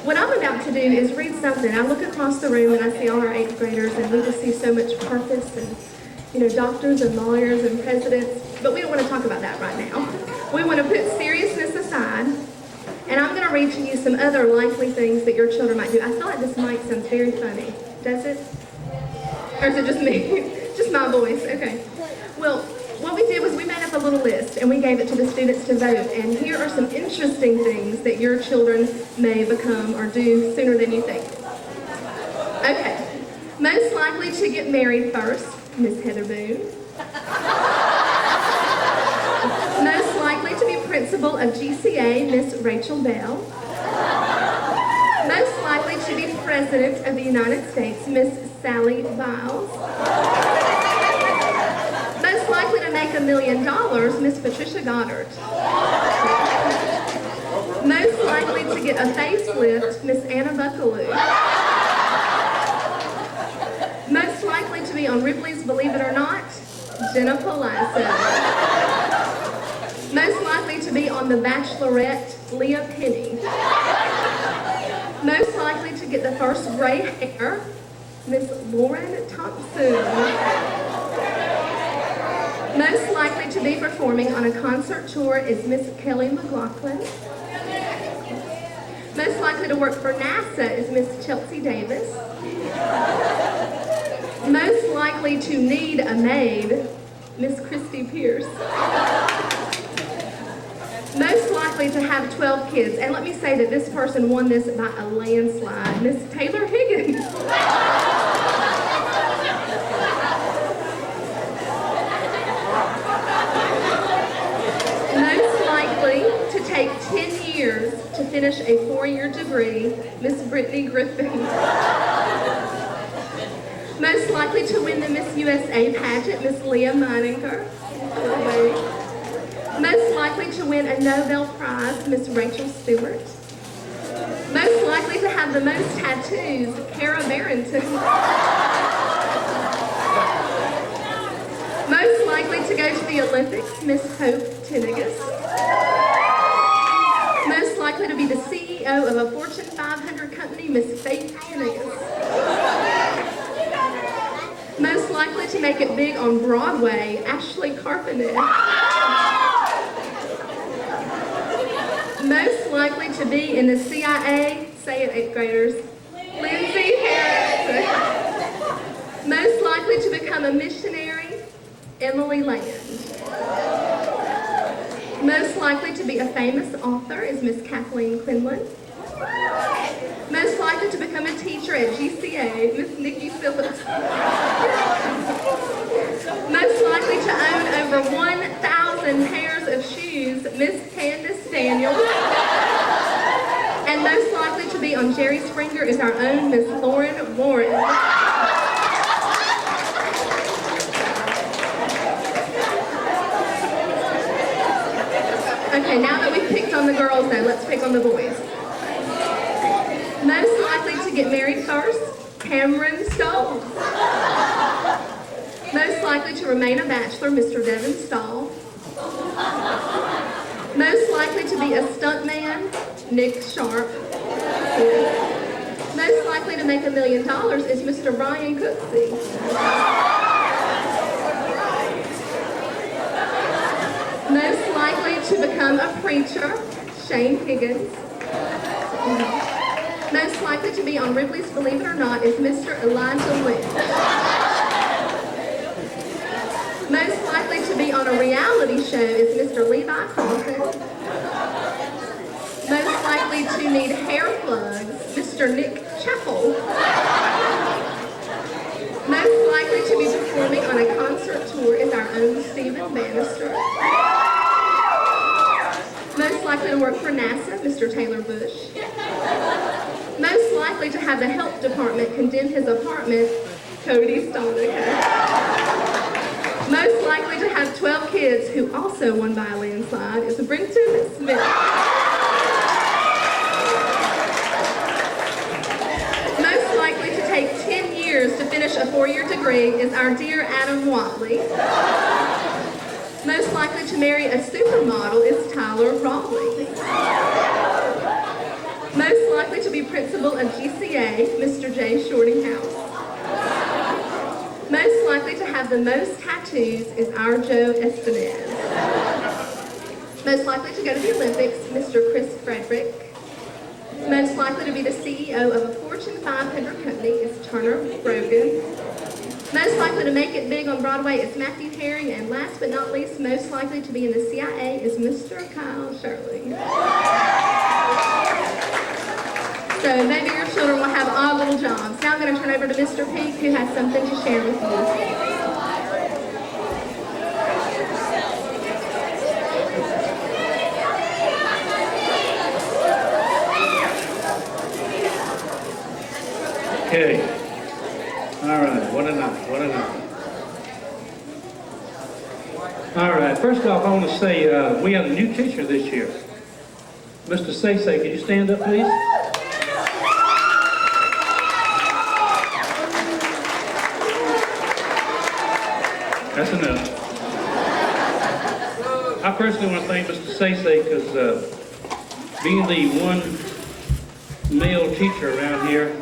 What I'm about to do is read something. I look across the room and I see all our 8th graders, and we just see so much purpose and, doctors and lawyers and presidents. But we don't want to talk about that right now. We want to put seriousness aside, and I'm going to read to you some other likely things that your children might do. I feel like this mic sounds very funny. Does it? Or is it just me? Just my voice? Okay. Well, what we did was we made up a little list and we gave it to the students to vote. And here are some interesting things that your children may become or do sooner than you think. Okay. Most likely to get married first, Miss Heather Boone. Most likely to be principal of GCA, Miss Rachel Bell. Most likely to be President of the United States, Miss Sally Biles. Most likely to make $1 million, Miss Patricia Goddard. Most likely to get a facelift, Miss Anna Buckaloo. Most likely to be on Ripley's Believe It or Not, Jenna Palazzo. Most likely to be on The Bachelorette, Leah Penny. Most likely to get the first gray hair, Miss Lauren Thompson. Most likely to be performing on a concert tour is Miss Kelly McLaughlin. Most likely to work for NASA is Miss Chelsea Davis. Most likely to need a maid, Miss Christy Pierce. Most likely to have 12 kids, and let me say that this person won this by a landslide, Miss Taylor Higgins. Most likely to take 10 years to finish a 4-year degree, Miss Brittany Griffin. Most likely to win the Miss USA pageant, Miss Leah Meininger. Most likely to win a Nobel Prize, Miss Rachel Stewart. Most likely to have the most tattoos, Kara Barrington. Most likely to go to the Olympics, Miss Hope Tinnigus. Most likely to be the CEO of a Fortune 500 company, Miss Faith Tinnigus. Most likely to make it big on Broadway, Ashley Carpenter. Most likely to be in the CIA, say it 8th graders, Lindsay Harris. Most likely to become a missionary, Emily Land. Most likely to be a famous author is Miss Kathleen Quinlan. Most likely to become a teacher at GCA, Miss Nikki Phillips. Most likely to own over 1,000 pairs of shoes, Miss Candace Daniels. And most likely to be on Jerry Springer is our own Miss Lauren Warren. Okay, now that we've picked on the girls though, let's pick on the boys. Most likely to get married first, Cameron Stoll. Most likely to remain a bachelor, Mr. Devin Stahl. Most likely to be a stuntman, Nick Sharp. Most likely to make $1 million is Mr. Brian Cooksey. Most likely to become a preacher, Shane Higgins. Most likely to be on Ripley's Believe It or Not is Mr. Elijah Lynch. Most likely to be on a reality show is Mr. Levi Carlton. Most likely to need hair plugs, Mr. Nick Chappell. Most likely to be performing on a concert tour is our own Stephen Bannister. Most likely to work for NASA, Mr. Taylor Bush. Most likely to have the health department condemn his apartment, Cody Stoniker. Most likely to have 12 kids who also won by a landslide is Brenton Smith. Most likely to take 10 years to finish a 4-year degree is our dear Adam Watley. Most likely to marry a supermodel is Tyler Raleigh. Most likely to be principal of GCA, Mr. J. Shortinghouse. Most likely to have the most tattoos is our Joe Espinez. Most likely to go to the Olympics, Mr. Chris Frederick. Most likely to be the CEO of a Fortune 500 company is Turner Brogan. Most likely to make it big on Broadway is Matthew Herring. And last but not least, most likely to be in the CIA is Mr. Kyle Shirley. So maybe your children will have odd little jobs. Now I'm going to turn over to Mr. Peak, who has something to share with you. Okay. All right. What a night. What a night. All right. First off, I want to say we have a new teacher this year. Mr. Say, could you stand up, please? That's enough. I personally want to thank Mr. Say because being the one male teacher around here,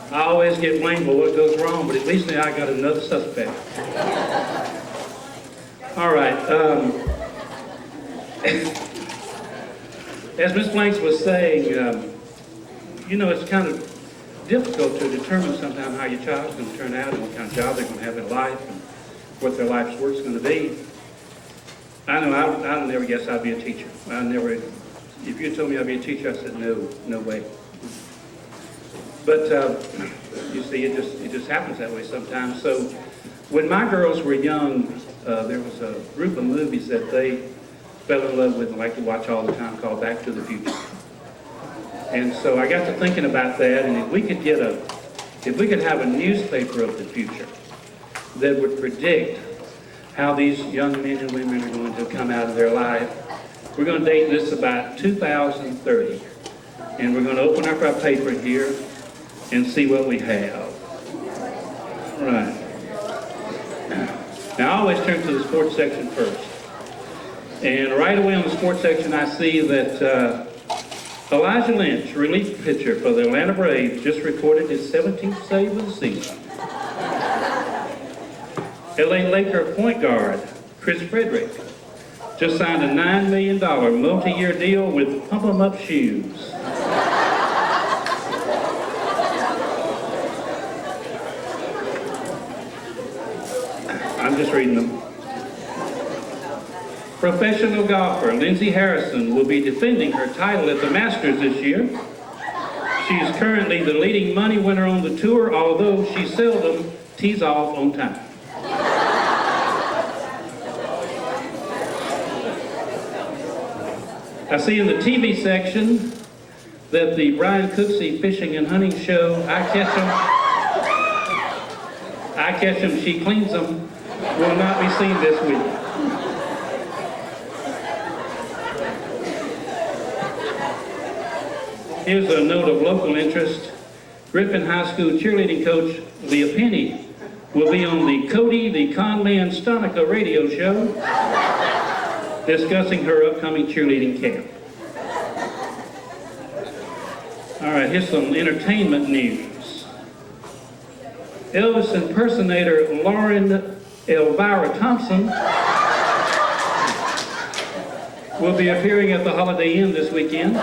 I always get blamed for what goes wrong, but at least now I got another suspect. All right. As Ms. Blanks was saying, you know, it's kind of difficult to determine sometimes how your child's going to turn out and what kind of job they're going to have in life and what their life's work's going to be. I know I never guessed I'd be a teacher. If you told me I'd be a teacher, I said, no way. But you see, it just happens that way sometimes. So when my girls were young, there was a group of movies that they fell in love with and like to watch all the time called Back to the Future. And so I got to thinking about that, and if we could have a newspaper of the future that would predict how these young men and women are going to come out of their life, we're going to date this about 2030. And we're going to open up our paper here and see what we have. Right. Now I always turn to the sports section first. And right away on the sports section I see that Elijah Lynch, relief pitcher for the Atlanta Braves, just recorded his 17th save of the season. LA Laker point guard Chris Frederick just signed a $9 million multi-year deal with Pump 'em Up Shoes. I'm just reading them. Professional golfer Lindsey Harrison will be defending her title at the Masters this year. She is currently the leading money winner on the tour, although she seldom tees off on time. I see in the TV section that the Brian Cooksey Fishing and Hunting Show, I Catch 'em, She Cleans 'em, will not be seen this week. Here's a note of local interest. Griffin High School cheerleading coach Leah Penny will be on the Cody the Con Man Stonica radio show discussing her upcoming cheerleading camp. All right, here's some entertainment news. Elvis impersonator Lauren Elvira Thompson will be appearing at the Holiday Inn this weekend.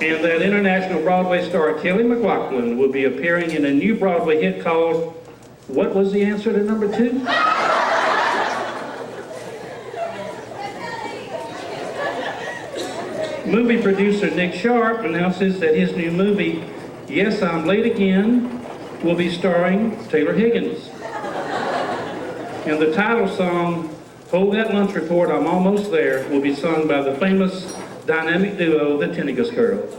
And that international Broadway star Kelly McLaughlin will be appearing in a new Broadway hit called, what was the answer to number 2? Movie producer Nick Sharp announces that his new movie, Yes, I'm Late Again, will be starring Taylor Higgins. And the title song, Hold That Lunch Report, I'm Almost There, will be sung by the famous dynamic duo, the Tennigus Girls.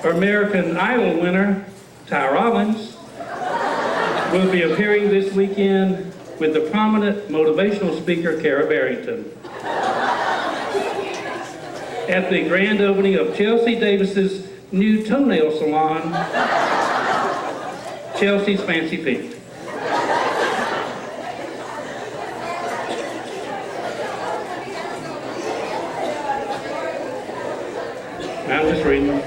American Idol winner, Ty Rollins, will be appearing this weekend with the prominent motivational speaker, Cara Barrington, at the grand opening of Chelsea Davis's new toenail salon, Chelsea's Fancy Feet. I'm just reading them.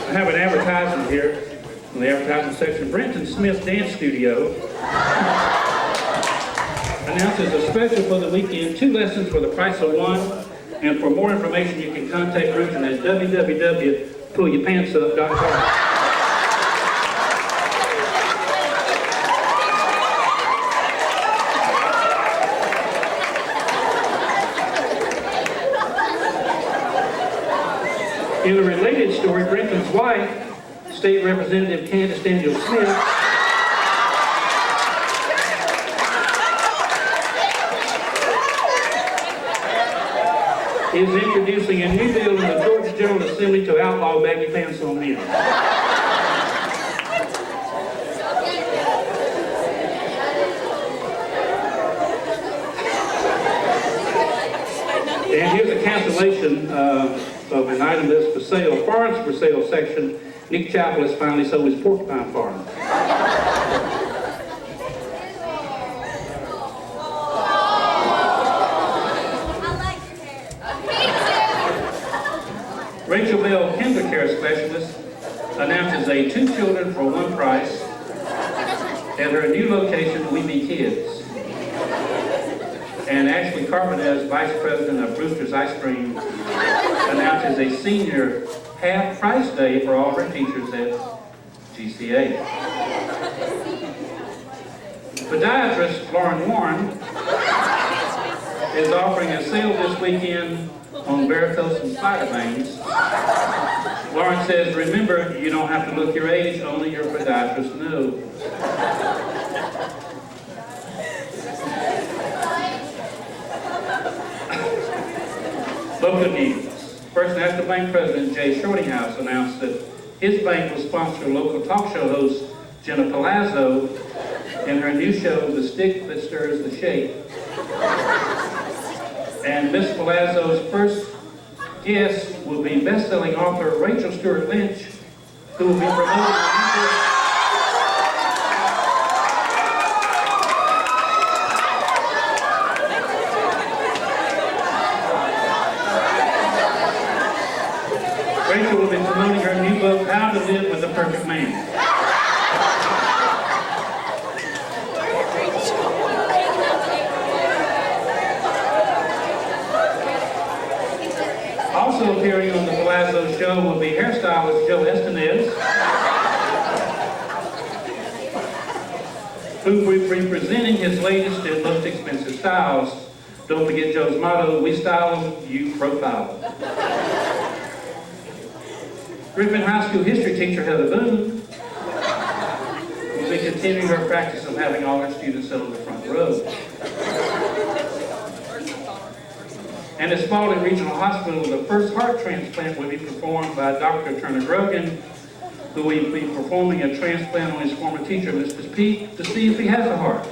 I have an advertisement here in the advertising section. Brenton Smith Dance Studio announces a special for the weekend, 2 lessons for the price of 1. And for more information, you can contact Brenton at www.pullyourpantsup.com. In a related story, Brenton's wife, State Representative Candace Daniel Smith, is introducing a new bill in the Georgia General Assembly to outlaw baggy pants on men. And here's a cancellation of an item that's for sale. Farms for sale section. Nick Chappell has finally sold his porcupine farm. Rachel Bell, Kinder Care Specialist, announces a 2 children for 1 price at her new location, We Be Kids. And Ashley Carpenter, Vice President of Brewster's Ice Cream, announces a senior half-price day for all her teachers at GCA. Podiatrist Lauren Warren is offering a sale this weekend on varicose and spider veins. Lauren says, remember, you don't have to look your age, only your podiatrist knows. Local news. First National Bank President Jay Shortinghouse announced that his bank will sponsor local talk show host Jenna Palazzo in her new show, The Stick That Stirs the Shake. And Miss Palazzo's first guest will be best-selling author Rachel Stewart Lynch, who will be promoting Rachel will be promoting her new book, How to Live with a Perfect Man. Also appearing on the Palazzo show will be hairstylist Joe Estinez, who will be presenting his latest and most expensive styles. Don't forget Joe's motto, we style them, you profile them. Griffin High School history teacher Heather Boone will be continuing her practice of having all her students sit on the front row. And at Spalding Regional Hospital, the first heart transplant will be performed by Dr. Turner Grogan, who will be performing a transplant on his former teacher, Mr. Pete, to see if he has a heart.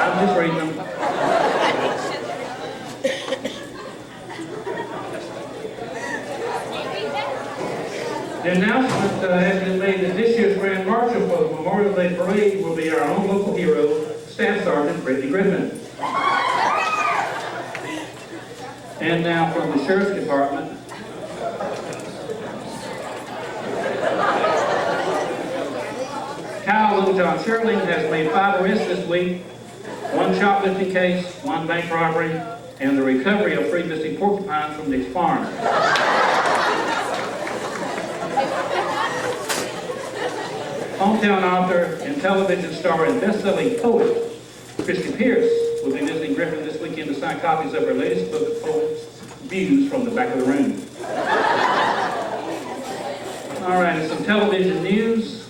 I'm just reading them. The announcement has been made that this year's Grand Marshal for the Memorial Day Parade will be our own local hero, Staff Sergeant Brittany Griffin. And now from the Sheriff's Department. Kyle Littlejohn Sherling has made 5 arrests this week, 1 shoplifting case, 1 bank robbery, and the recovery of 3 missing porcupines from Nick's farm. Hometown author and television star and best-selling poet Christy Pierce will be visiting Griffin this weekend to sign copies of her latest book of poems, Views from the Back of the Room. All right, and some television news.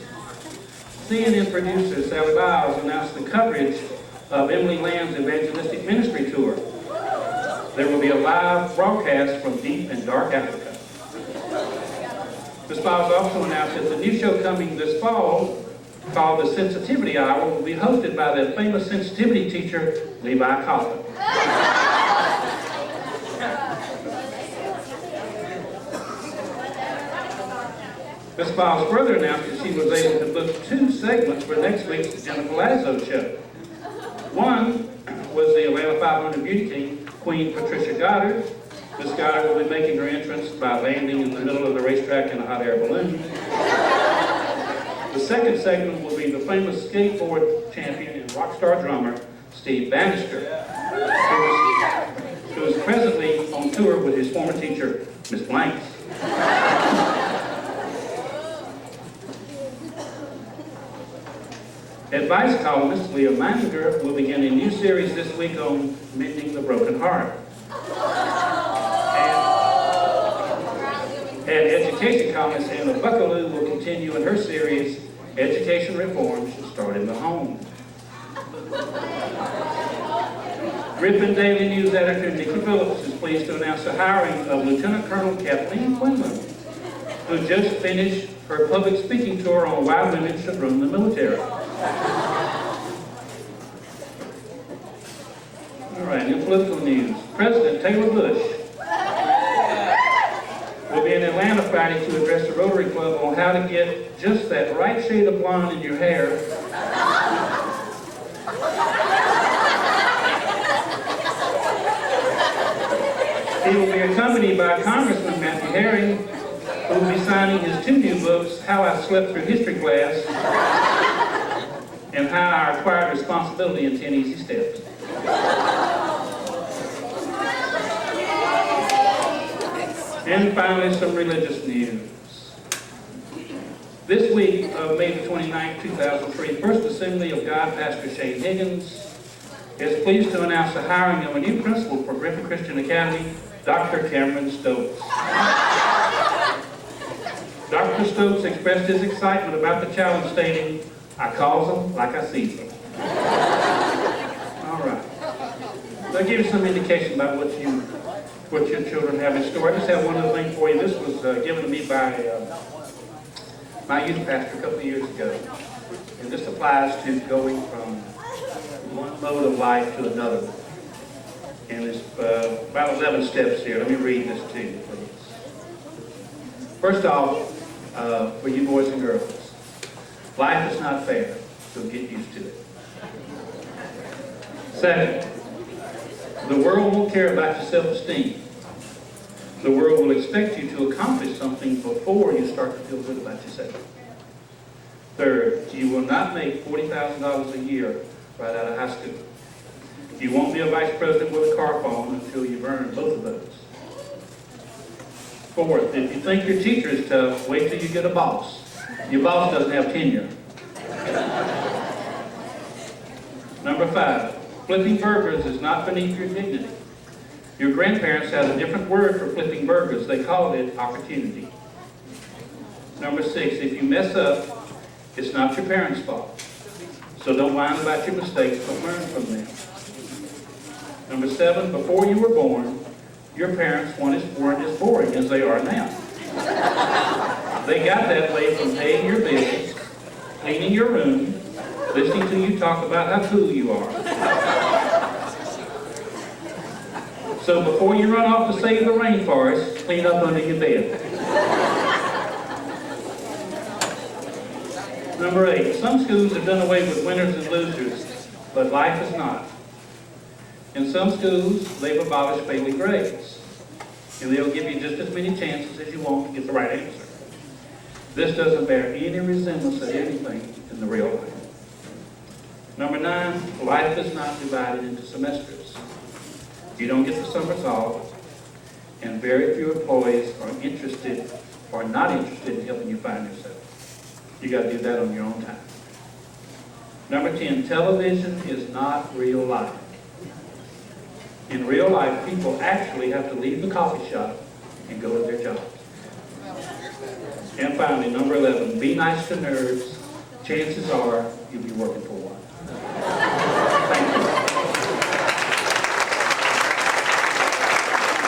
CNN producer Sally Biles announced the coverage of Emily Lamb's evangelistic ministry tour. There will be a live broadcast from deep and dark Africa. Ms. Biles also announced that the new show coming this fall, called The Sensitivity Hour, will be hosted by the famous sensitivity teacher, Levi Coffin. Ms. Biles further announced that she was able to book 2 segments for next week's Jenna Palazzo show. One was the Atlanta 500 Beauty Queen, Patricia Goddard. Miss Goddard will be making her entrance by landing in the middle of the racetrack in a hot air balloon. The second segment will be the famous skateboard champion and rock star drummer, Steve Bannister, who is presently on tour with his former teacher, Miss Blanks. Advice columnist Leah Maninger will begin a new series this week on mending the broken heart. And education columnist Anna Buckaloo will continue in her series, Education Reform Should Start in the Home. Ripon Daily News editor Nikki Phillips is pleased to announce the hiring of Lieutenant Colonel Kathleen Quinlan, who just finished her public speaking tour on why women should run the military. All right, in political news, President Taylor Bush will be in Atlanta Friday to address the Rotary Club on how to get just that right shade of blonde in your hair. He will be accompanied by Congressman Matthew Herring, who will be signing his 2 new books, How I Slept Through History Class and How I Acquired Responsibility in 10 Easy Steps. And finally, some religious news. This week of May the 29th, 2003, First Assembly of God Pastor Shane Higgins is pleased to announce the hiring of a new principal for Griffin Christian Academy, Dr. Cameron Stokes. Dr. Stokes expressed his excitement about the challenge, stating, "I calls them like I sees them." All right. I'll give you some indication about what your children have in store. I just have one other thing for you. This was given to me by my youth pastor a couple of years ago. And this applies to going from one mode of life to another. And it's about 11 steps here. Let me read this to you, please. First off, for you boys and girls, life is not fair, so get used to it. Second, the world won't care about your self-esteem. The world will expect you to accomplish something before you start to feel good about yourself. Third, you will not make $40,000 a year right out of high school. You won't be a vice president with a car phone until you've earned both of those. Fourth, if you think your teacher is tough, wait till you get a boss. Your boss doesn't have tenure. Number 5, flipping burgers is not beneath your dignity. Your grandparents had a different word for flipping burgers. They called it opportunity. Number 6, if you mess up, it's not your parents' fault. So don't whine about your mistakes, but learn from them. Number 7, before you were born, your parents weren't as boring as they are now. They got that way from paying your bills, cleaning your room, listening to you talk about how cool you are. So before you run off to save the rainforest, clean up under your bed. Number 8, some schools have done away with winners and losers, but life is not. In some schools, they've abolished failing grades, and they'll give you just as many chances as you want to get the right answer. This doesn't bear any resemblance to anything in the real life. Number 9, life is not divided into semesters. You don't get the summers off, and very few employees are interested or not interested in helping you find yourself. You got to do that on your own time. Number 10, television is not real life. In real life, people actually have to leave the coffee shop and go to their jobs. And finally, number 11, be nice to nerds. Chances are you'll be working for them.